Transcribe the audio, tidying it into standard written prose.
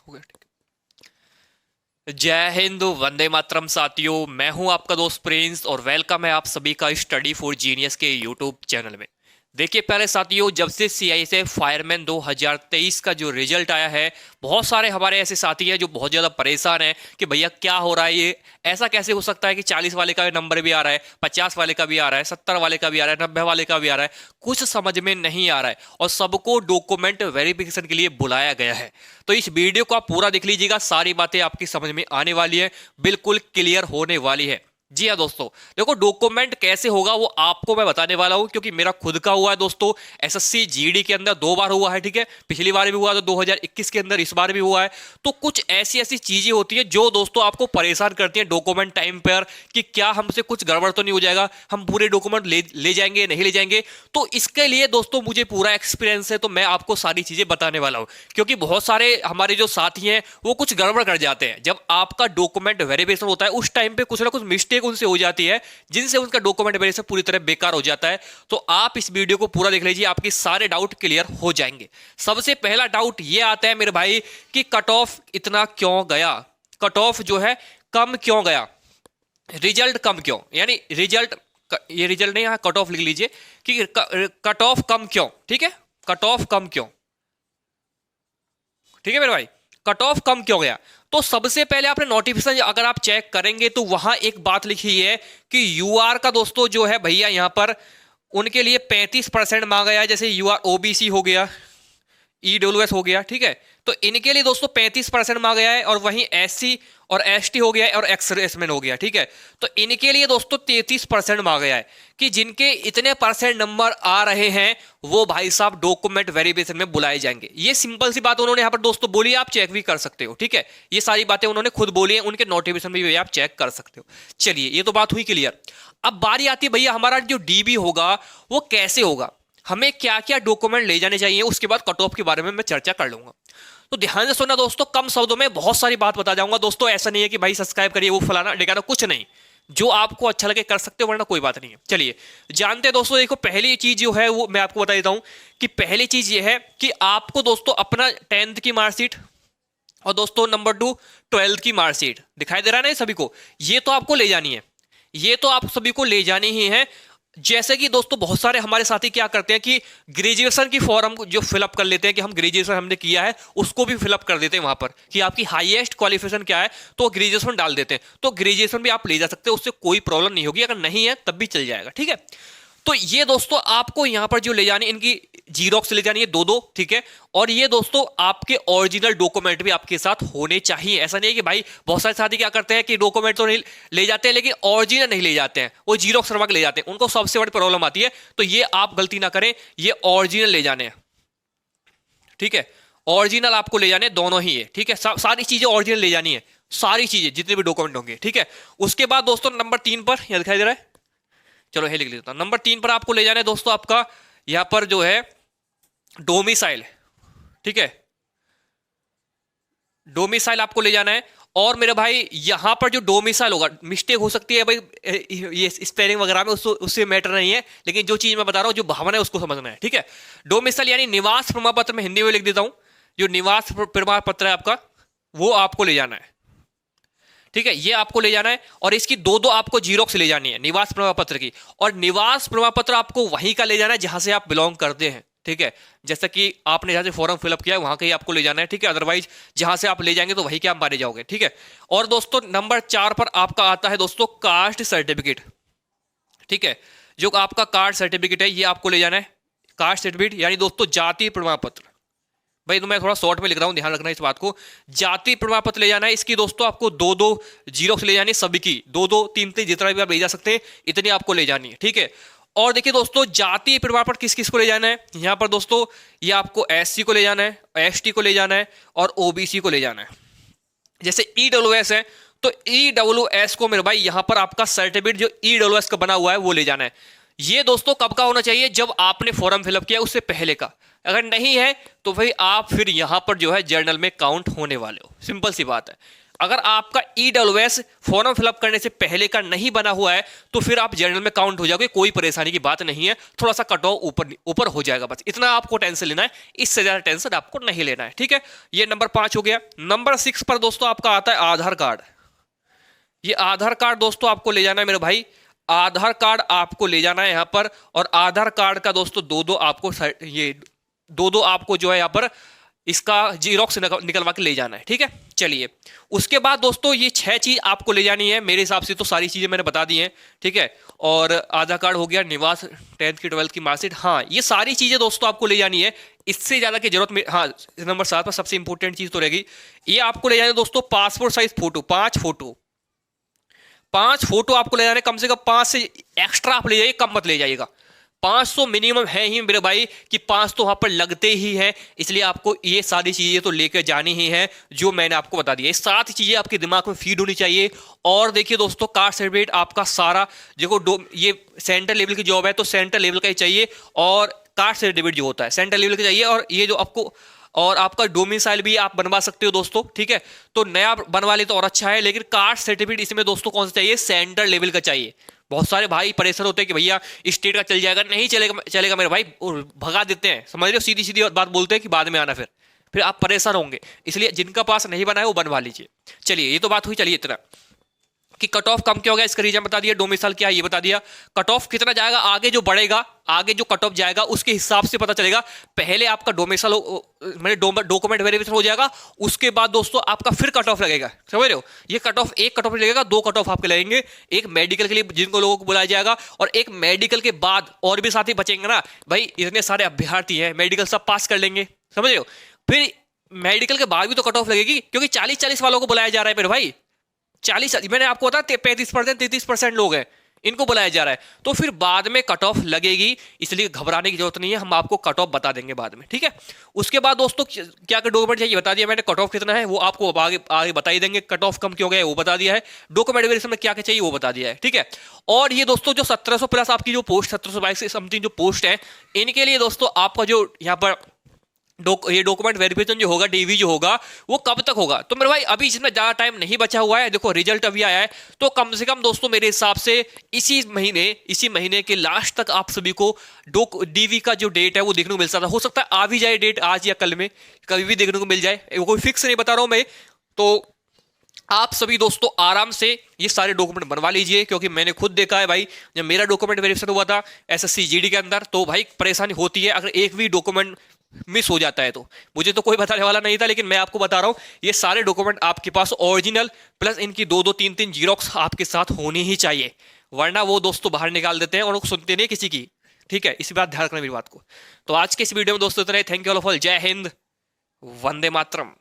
हो गया ठीक है। जय हिंद, वंदे मातरम साथियों, मैं हूं आपका दोस्त प्रिंस और वेलकम है आप सभी का स्टडी फॉर जीनियस के यूट्यूब चैनल में। देखिए प्यारे साथियों, जब से सीआईएसएफ फायरमैन 2023 का जो रिजल्ट आया है, बहुत सारे हमारे ऐसे साथी हैं जो बहुत ज़्यादा परेशान हैं कि भैया क्या हो रहा है, ये ऐसा कैसे हो सकता है कि 40 वाले का नंबर भी आ रहा है, 50 वाले का भी आ रहा है, 70 वाले का भी आ रहा है, 90 वाले का भी आ रहा है, कुछ समझ में नहीं आ रहा है और सबको डॉक्यूमेंट वेरिफिकेशन के लिए बुलाया गया है। तो इस वीडियो को आप पूरा देख लीजिएगा, सारी बातें आपकी समझ में आने वाली है, बिल्कुल क्लियर होने वाली है। जी हाँ दोस्तों, देखो डॉक्यूमेंट कैसे होगा वो आपको मैं बताने वाला हूं, क्योंकि मेरा खुद का हुआ है दोस्तों। एसएससी जीडी के अंदर 2 बार हुआ है, ठीक है। पिछली बार भी हुआ था 2021 के अंदर, इस बार भी हुआ है। तो कुछ ऐसी ऐसी चीजें होती है जो दोस्तों आपको परेशान करती हैं डॉक्यूमेंट टाइम पर, कि क्या हमसे कुछ गड़बड़ तो नहीं हो जाएगा, हम पूरे डॉक्यूमेंट ले जाएंगे नहीं ले जाएंगे। तो इसके लिए दोस्तों मुझे पूरा एक्सपीरियंस है, तो मैं आपको सारी चीजें बताने वाला हूं। क्योंकि बहुत सारे हमारे जो साथी हैं वो कुछ गड़बड़ कर जाते हैं। जब आपका डॉक्यूमेंट वेरिफिकेशन होता है उस टाइम पे कुछ ना कुछ मिस्टेक उनसे हो जाती है, जिनसे उनका डॉक्यूमेंट वेरिफिकेशन पूरी तरह बेकार हो जाता है। तो आप इस वीडियो को पूरा देख लीजिए, आपके सारे डाउट क्लियर हो जाएंगे। सबसे पहला डाउट ये आता है मेरे भाई कि कट ऑफ इतना क्यों गया, कट ऑफ जो है कम क्यों गया, रिजल्ट कम क्यों, यानी रिजल्ट, ये रिजल्ट नहीं, यहां कट ऑफ लिख लीजिए कि कट ऑफ कम क्यों, ठीक है। कट ऑफ कम क्यों, ठीक है मेरे भाई, कट ऑफ कम क्यों गया। तो सबसे पहले आपने नोटिफिकेशन अगर आप चेक करेंगे तो वहां एक बात लिखी है कि यूआर का दोस्तों जो है भैया यहां पर उनके लिए 35% मांगा गया है। जैसे यूआर ओबीसी हो गया, ईडब्ल्यूएस हो गया, ठीक है। तो इनके लिए दोस्तों 35% मांगा गया है, और वहीं एससी और एसटी हो गया है और एक्स सर्विसमैन हो गया, ठीक है। तो इनके लिए दोस्तों 33% मांगा गया है कि जिनके इतने परसेंट नंबर आ रहे हैं वो भाई साहब डॉक्यूमेंट वेरिफिकेशन में बुलाए जाएंगे। ये सिंपल सी बात उन्होंने यहां पर दोस्तों बोली, आप चेक भी कर सकते हो, ठीक है। ये सारी बातें उन्होंने खुद बोली है, उनके नोटिफिकेशन में भी आप चेक कर सकते हो। चलिए ये तो बात हुई क्लियर। अब बारी आती है भैया हमारा जो डीबी होगा वो कैसे होगा, हमें क्या क्या डॉक्यूमेंट ले जाने चाहिए, उसके बाद कट ऑफ के बारे में मैं चर्चा कर लूंगा। तो ध्यान से सुनना दोस्तों, कम शब्दों में बहुत सारी बात बता जाऊंगा दोस्तों। ऐसा नहीं है कि भाई सब्सक्राइब करिए वो फलाना ढिकाना, कुछ नहीं। जो आपको अच्छा लगे कर सकते हो, वरना कोई बात नहीं है। चलिए जानते हैं दोस्तों। देखो पहली चीज जो है वो मैं आपको बता देता हूं कि पहली चीज ये है कि आपको दोस्तों अपना 10th की मार्कशीट और दोस्तों नंबर 2 12th की मार्कशीट दिखाई दे रहा है ना सभी को, ये तो आपको ले जानी है, ये तो आप सभी को ले जानी ही है। जैसे कि दोस्तों बहुत सारे हमारे साथी क्या करते हैं कि ग्रेजुएशन की फॉर्म जो फिलअप कर लेते हैं कि हम ग्रेजुएशन हमने किया है, उसको भी फिलअप कर देते हैं वहां पर कि आपकी हाईएस्ट क्वालिफिकेशन क्या है, तो ग्रेजुएशन डाल देते हैं। तो ग्रेजुएशन भी आप ले जा सकते हो, उससे कोई प्रॉब्लम नहीं होगी, अगर नहीं है तब भी चल जाएगा, ठीक है। तो ये दोस्तों आपको यहां पर जो ले जानी, इनकी जीरोक्स ले जानी है 2-2, ठीक है। और ये दोस्तों आपके ओरिजिनल डॉक्यूमेंट भी आपके साथ होने चाहिए। ऐसा नहीं है कि भाई बहुत सारे साथी क्या करते हैं कि डॉक्यूमेंट तो नहीं ले जाते हैं लेकिन ओरिजिनल नहीं ले जाते हैं, वो जीरोक्स करवा के ले जाते हैं, उनको सबसे बड़ी प्रॉब्लम आती है। तो ये आप गलती ना करें, ये ओरिजिनल ले जाने हैं, ठीक है। ओरिजिनल आपको ले जाने दोनों ही है, ठीक है। सारी चीजें ओरिजिनल ले जानी है, सारी चीजें जितने भी डॉक्यूमेंट होंगे, ठीक है। उसके बाद दोस्तों नंबर 3 पर यह दिखाई दे रहा है, चलो ये लिख लेता हूं। नंबर 3 पर आपको ले जाना है दोस्तों आपका यहां पर जो है डोमिसाइल, ठीक है। डोमिसाइल आपको ले जाना है। और मेरे भाई यहां पर जो डोमिसाइल होगा, मिस्टेक हो सकती है भाई ये स्पेलिंग वगैरह में, उससे मैटर नहीं है, लेकिन जो चीज मैं बता रहा हूं जो भावना है उसको समझना है, ठीक है। डोमिसाइल यानी निवास प्रमाण पत्र, में हिंदी में लिख देता हूं, जो निवास प्रमाण पत्र है आपका वो आपको ले जाना है, ठीक है। ये आपको ले जाना है और इसकी 2-2 आपको जीरोक्स ले जानी है निवास प्रमाण पत्र की। और निवास प्रमाण पत्र आपको वहीं का ले जाना है जहां से आप बिलोंग करते हैं, ठीक है। जैसा कि आपने जहां से फॉर्म फिलअप किया है वहां का ही आपको ले जाना है, ठीक है। अदरवाइज जहां से आप ले जाएंगे तो वहीं के आप मारे जाओगे, ठीक है। और दोस्तों नंबर 4 पर आपका आता है दोस्तों कास्ट सर्टिफिकेट, ठीक है। जो आपका कास्ट सर्टिफिकेट है ये आपको ले जाना है। कास्ट सर्टिफिकेट यानी दोस्तों जाति प्रमाण पत्र, भाई तो मैं थोड़ा शॉर्ट में लिख रहा हूं, ध्यान रखना इस बात को। जाति प्रमाण पत्र ले जाना है, इसकी दोस्तों आपको 2-2 जीरोक्स ले जानी है, सभी की 2-2 3-3 जितना भी आप ले जा सकते हैं इतनी आपको ले जानी है, ठीक है। और देखिए दोस्तों जाति प्रमाण पत्र किस किस को ले जाना है, यहां पर दोस्तों ये आपको एससी को ले जाना है, एसटी को ले जाना है और ओबीसी को ले जाना है। जैसे ईडब्ल्यूएस है तो ईडब्ल्यूएस को मेरे भाई यहां पर आपका सर्टिफिकेट जो ईडब्ल्यूएस का बना हुआ है वो ले जाना है। ये दोस्तों कब का होना चाहिए, जब आपने फॉर्म फिलअप किया उससे पहले का। अगर नहीं है तो भाई आप फिर यहां पर जो है जर्नल में काउंट होने वाले हो, सिंपल सी बात है। अगर आपका ईडब्ल्यूएस फॉर्म फिलअप करने से पहले का नहीं बना हुआ है तो फिर आप जनरल में काउंट हो जाओगे, कोई परेशानी की बात नहीं है, थोड़ा सा कट ऑफ ऊपर ऊपर हो जाएगा, बस इतना आपको टेंशन लेना है, इससे ज्यादा टेंशन आपको नहीं लेना है। ठीक है, ये नंबर 5 हो गया। नंबर 6 पर दोस्तों आपका आता है आधार कार्ड। ये आधार कार्ड दोस्तों आपको ले जाना है मेरे भाई, आधार कार्ड आपको ले जाना है यहां पर, और आधार कार्ड का दोस्तों दो आपको ये दो आपको जो है यहां पर इसका जीरोक्स निकलवा के ले जाना है। ठीक है, चलिए उसके बाद दोस्तों ये 6 चीज आपको ले जानी है, मेरे हिसाब से तो सारी चीजें मैंने बता दी हैं। ठीक है, और आधार कार्ड हो गया, निवास, 10th की 12th की मार्कशीट, हाँ ये सारी चीजें दोस्तों आपको ले जानी है, इससे ज्यादा की जरूरत में। हाँ, नंबर 7 पर सबसे इंपॉर्टेंट चीज तो रहेगी, ये आपको ले जाना है दोस्तों passport size photo, 5 photo, 5 photo आपको ले जाने, कम से कम 5 से एक्स्ट्रा आप ले जाइए, कम मत ले जाइएगा। 500 मिनिमम है ही मेरे भाई कि 5 तो वहां पर लगते ही हैं, इसलिए आपको ये सारी चीजें तो लेकर जानी ही है जो मैंने आपको बता दिया। ये 7 चीजें आपके दिमाग में फीड होनी चाहिए। और देखिए दोस्तों, कास्ट सर्टिफिकेट आपका सारा, देखो ये सेंट्रल लेवल की जॉब है तो सेंट्रल लेवल का ही चाहिए, और कास्ट सर्टिफिकेट जो होता है सेंट्रल लेवल का चाहिए, और ये जो आपको, और आपका डोमिसाइल भी आप बनवा सकते हो दोस्तों। ठीक है, तो नया बनवा ले तो और अच्छा है, लेकिन कास्ट सर्टिफिकेट इसमें दोस्तों कौन सा चाहिए, सेंट्रल लेवल का चाहिए। बहुत सारे भाई परेशान होते हैं कि भैया स्टेट का चल जाएगा, नहीं चलेगा, चलेगा मेरे भाई, और भगा देते हैं, समझ रहे हो, सीधी सीधी बात बोलते हैं कि बाद में आना, फिर आप परेशान होंगे, इसलिए जिनका पास नहीं बना है वो बनवा लीजिए। चलिए ये तो बात हुई, चलिए इतना कि कट ऑफ कम क्या होगा, इसका रीजन बता दिया, डोमिसाइल क्या है ये बता दिया, कट ऑफ कितना जाएगा आगे जो बढ़ेगा, आगे जो कट ऑफ जाएगा उसके हिसाब से पता चलेगा। पहले आपका डोमिसाइल मेरे डॉक्यूमेंट वेरिफिकेशन हो जाएगा, उसके बाद दोस्तों आपका फिर कट ऑफ लगेगा, समझ रहे हो। ये कट ऑफ, एक कट ऑफ लगेगा, 2 कट ऑफ आपके लगेंगे, एक मेडिकल के लिए जिनको लोगों को बुलाया जाएगा, और एक मेडिकल के बाद और भी साथी बचेंगे ना भाई, इतने सारे अभ्यर्थी हैं, मेडिकल सब पास कर लेंगे, समझ रहे हो। फिर मेडिकल के बाद भी तो कट ऑफ लगेगी, क्योंकि 40-40 वालों को बुलाया जा रहा है मेरे भाई, 40, मैंने आपको बताया 35%, 33% लोग हैं, इनको बुलाया जा रहा है, तो फिर बाद में कट ऑफ लगेगी, इसलिए घबराने की जरूरत नहीं है, हम आपको कट ऑफ बता देंगे बाद में। ठीक है, उसके बाद दोस्तों क्या क्या डॉक्यूमेंट चाहिए बता दिया मैंने, कट ऑफ कितना है वो आपको आगे आगे बता ही देंगे, कट ऑफ कम क्यों गया वो बता दिया है, डॉक्यूमेंट वेरिफिकेशन में क्या क्या चाहिए वो बता दिया है। ठीक है, और ये दोस्तों जो 1700 प्लस आपकी जो पोस्ट, 1722 से समथिंग जो पोस्ट है, इनके लिए दोस्तों आपका जो यहाँ पर ये डॉक्यूमेंट वेरिफिकेशन जो होगा, डीवी जो होगा, वो कब तक होगा, तो मेरे भाई अभी इसमें ज्यादा टाइम नहीं बचा हुआ है। देखो रिजल्ट अभी आया है, तो कम से कम दोस्तों मेरे हिसाब से इसी महीने के लास्ट तक आप सभी को डीवी का जो डेट है वो देखने को मिल सकता है। हो सकता है आ भी जाए डेट आज या कल में, कभी भी देखने को मिल जाए, वो कोई फिक्स नहीं बता रहा हूं मैं। तो आप सभी दोस्तों आराम से ये सारे डॉक्यूमेंट बनवा लीजिए, क्योंकि मैंने खुद देखा है भाई, जब मेरा डॉक्यूमेंट वेरिफिकेशन हुआ था एसएससी जीडी के अंदर, तो भाई परेशानी होती है, अगर एक भी डॉक्यूमेंट मिस हो जाता है तो। मुझे तो कोई बताने वाला नहीं था, लेकिन मैं आपको बता रहा हूं, ये सारे डॉक्यूमेंट आपके पास ओरिजिनल प्लस इनकी 2-2 3-3 जीरोक्स आपके साथ होनी ही चाहिए, वरना वो दोस्तों बाहर निकाल देते हैं और वो सुनते नहीं किसी की। ठीक है, इसी बात ध्यान रखना मेरी बात को। तो आज के इस वीडियो में दोस्तों इतना ही, thank you all of all, जय हिंद, वंदे मातरम।